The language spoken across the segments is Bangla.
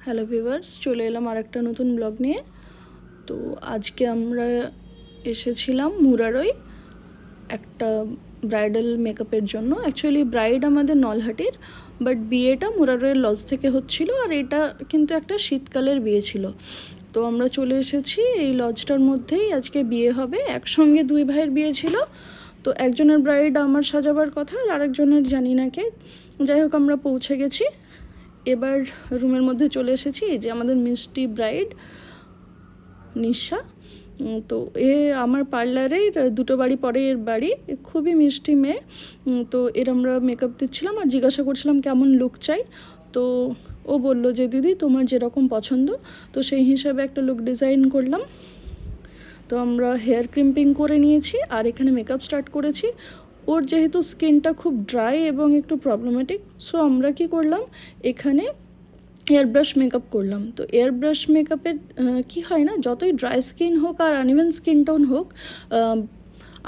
হ্যালো ভিউয়ার্স, চলে এলাম আর একটা নতুন ব্লগ নিয়ে। তো আজকে আমরা এসেছিলাম মুরারই একটা ব্রাইডাল মেকআপের জন্য। অ্যাকচুয়ালি ব্রাইড আমাদের নলহাটির, বাট বিয়েটা মুরারইয়ের লজ থেকে হচ্ছিল, আর এটা কিন্তু একটা শীতকালের বিয়ে ছিল। তো আমরা চলে এসেছি এই লজটার মধ্যেই, আজকে বিয়ে হবে। একসঙ্গে দুই ভাইয়ের বিয়ে ছিল। তো একজনের ব্রাইড আমার সাজাবার কথা, আর আরেকজনের জানি না কে। যাই হোক, আমরা পৌঁছে গেছি। এবার রুমের মধ্যে চলে এসেছি। যে আমাদের মিষ্টি ব্রাইড নিশা, তো এ আমার পার্লারের দুটো বাড়ি পরে এর বাড়ি, খুবই মিষ্টি মেয়ে। তো এর আমরা মেকআপ দিচ্ছিলাম আর জিজ্ঞাসা করছিলাম কেমন লুক চাই। তো ও বলল যে দিদি তোমার যেরকম পছন্দ, তো সেই হিসাবে একটা লুক ডিজাইন করলাম। তো আমরা হেয়ার ক্রিম্পিং করে নিয়েছি আর এখানে মেকআপ স্টার্ট করেছি। ওর যেহেতু স্কিনটা খুব ড্রাই এবং একটু প্রবলেমেটিক, সো আমরা কি করলাম, এখানে এয়ার ব্রাশ মেকআপ করলাম। তো এয়ার ব্রাশ মেকআপের কি হয় না, যতই ড্রাই স্কিন হোক আর আনইভেন স্কিন টোন হোক,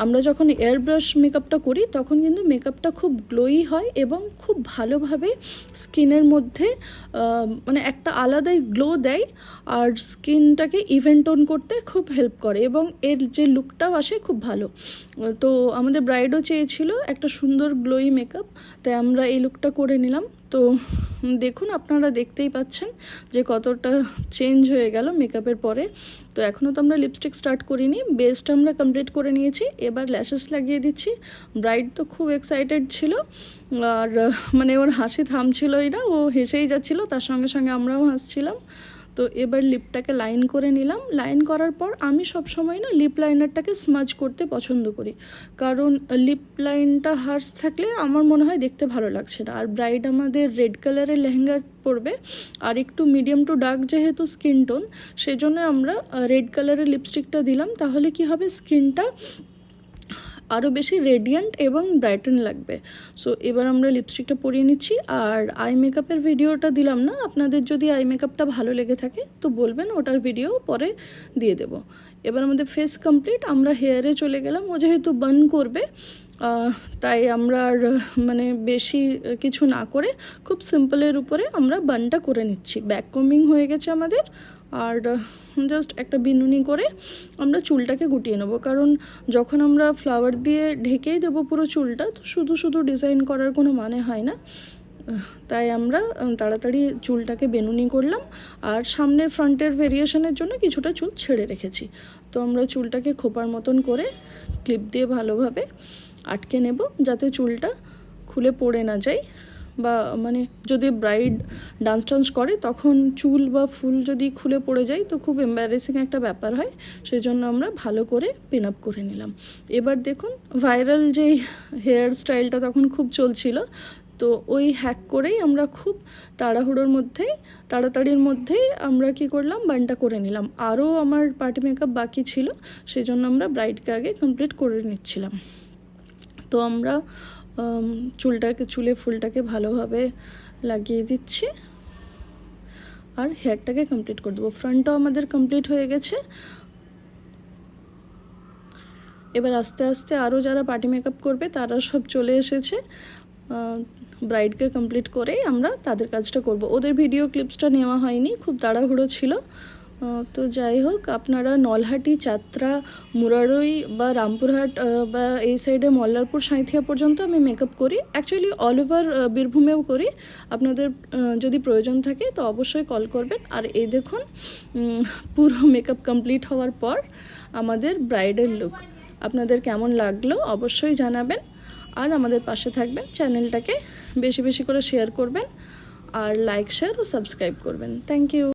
আমরা যখন এয়ার ব্রাশ মেকআপটা করি তখন কিন্তু মেকআপটা খুব গ্লোই হয় এবং খুব ভালোভাবে স্কিনের মধ্যে মানে একটা আলাদাই গ্লো দেয়, আর স্কিনটাকে ইভেন টোন করতে খুব হেল্প করে এবং এর যে লুকটাও আসে খুব ভালো। তো আমাদের ব্রাইডও চেয়েছিল একটা সুন্দর গ্লোই মেকআপ, তাই আমরা এই লুকটা করে নিলাম। তো দেখুন, আপনারা দেখতেই পাচ্ছেন যে কতটা চেঞ্জ হয়ে গেল মেকআপের পরে। তো এখনও তো আমরা লিপস্টিক স্টার্ট করিনি, বেসটা আমরা কমপ্লিট করে নিয়েছি। এবার ল্যাশেস লাগিয়ে দিচ্ছি। ব্রাইড তো খুব এক্সাইটেড ছিল, আর মানে ওর হাসি থামছিলই না, ও হেসেই যাচ্ছিল, তার সঙ্গে সঙ্গে আমরাও হাসছিলাম। তো এবার লিপটাকে লাইন করে নিলাম। লাইন করার পর আমি সবসময় না লিপ লাইনারটাকে স্মাজ করতে পছন্দ করি, কারণ লিপ লাইনটা হার্শ থাকলে আমার মনে হয় দেখতে ভালো লাগছে না। আর ব্রাইড আমাদের রেড কালারের লেহেঙ্গা পরবে, আর একটু মিডিয়াম টু ডার্ক যেহেতু স্কিন টোন, সেজন্য আমরা রেড কালারের লিপস্টিকটা দিলাম। তাহলে কি হবে, স্কিনটা আরও বেশি রেডিয়েন্ট এবং ব্রাইটেন লাগবে। সো এবার আমরা লিপস্টিকটা পরিয়ে নিচ্ছি। আর আই মেকআপের ভিডিওটা দিলাম না, আপনাদের যদি আই মেকআপটা ভালো লেগে থাকে তো বলবেন, ওটার ভিডিও পরে দিয়ে দেব। এবার আমাদের ফেস কমপ্লিট, আমরা হেয়ারে চলে গেলাম। ও যেহেতু বার্ন করবে, তাই আমরা আর মানে বেশি কিছু না করে খুব সিম্পলের উপরে আমরা বার্নটা করে নিচ্ছি। ব্যাক কমিং হয়ে গেছে আমাদের, আর জাস্ট একটা বিনুনি করে আমরা চুলটাকে গুটিয়ে নেবো, কারণ যখন আমরা ফ্লাওয়ার দিয়ে ঢেকেই দেবো পুরো চুলটা, তো শুধু শুধু ডিজাইন করার কোনো মানে হয় না। তাই আমরা তাড়াতাড়ি চুলটাকে বেনুনি করলাম, আর সামনের ফ্রন্টের ভেরিয়েশনের জন্য কিছুটা চুল ছেড়ে রেখেছি। তো আমরা চুলটাকে খোপার মতন করে ক্লিপ দিয়ে ভালোভাবে আটকে নেব, যাতে চুলটা খুলে পড়ে না যায়। বা মানে যদি ব্রাইড ডান্স টান্স করে তখন চুল বা ফুল যদি খুলে পড়ে যায় তো খুব এম্বারেসিং একটা ব্যাপার হয়, সেই জন্য আমরা ভালো করে পিন আপ করে নিলাম। এবার দেখুন, ভাইরাল যেই হেয়ার স্টাইলটা তখন খুব চলছিল, তো ওই হ্যাক করেই আমরা খুব তাড়াতাড়ির মধ্যেই আমরা কি করলাম, বানটা করে নিলাম। আরও আমার পার্টি মেকআপ বাকি ছিল, সেজন্য আমরা ব্রাইডকে আগে কমপ্লিট করে নিচ্ছিলাম। তো আমরা চুলে ফুলটাকে ভালোভাবে লাগিয়ে দিচ্ছি আর হেয়ারটাকে কমপ্লিট করে দেবো। ফ্রন্টটাও আমাদের কমপ্লিট হয়ে গেছে। এবার আস্তে আস্তে আরও যারা পার্টি মেকআপ করবে তারা সব চলে এসেছে। ব্রাইডকে কমপ্লিট করেই আমরা তাদের কাজটা করব। ওদের ভিডিও ক্লিপসটা নেওয়া হয়নি, খুব তাড়াহুড়ো ছিল। তো যাই হোক, আপনারা নলহাটি, চাত্রা, মুরারই বা রামপুরহাট বা এই সাইডে মল্লারপুর, সাঁইথিয়া পর্যন্ত আমি মেকআপ করি। অ্যাকচুয়ালি অল ওভার বীরভূমেও করি। আপনাদের যদি প্রয়োজন থাকে তো অবশ্যই কল করবেন। আর এই দেখুন, পুরো মেকআপ কমপ্লিট হওয়ার পর আমাদের ব্রাইডাল লুক। আপনাদের কেমন লাগলো অবশ্যই জানাবেন, আর আমাদের পাশে থাকবেন। চ্যানেলটাকে বেশি বেশি করে শেয়ার করবেন, আর লাইক, শেয়ার ও সাবস্ক্রাইব করবেন। Thank you.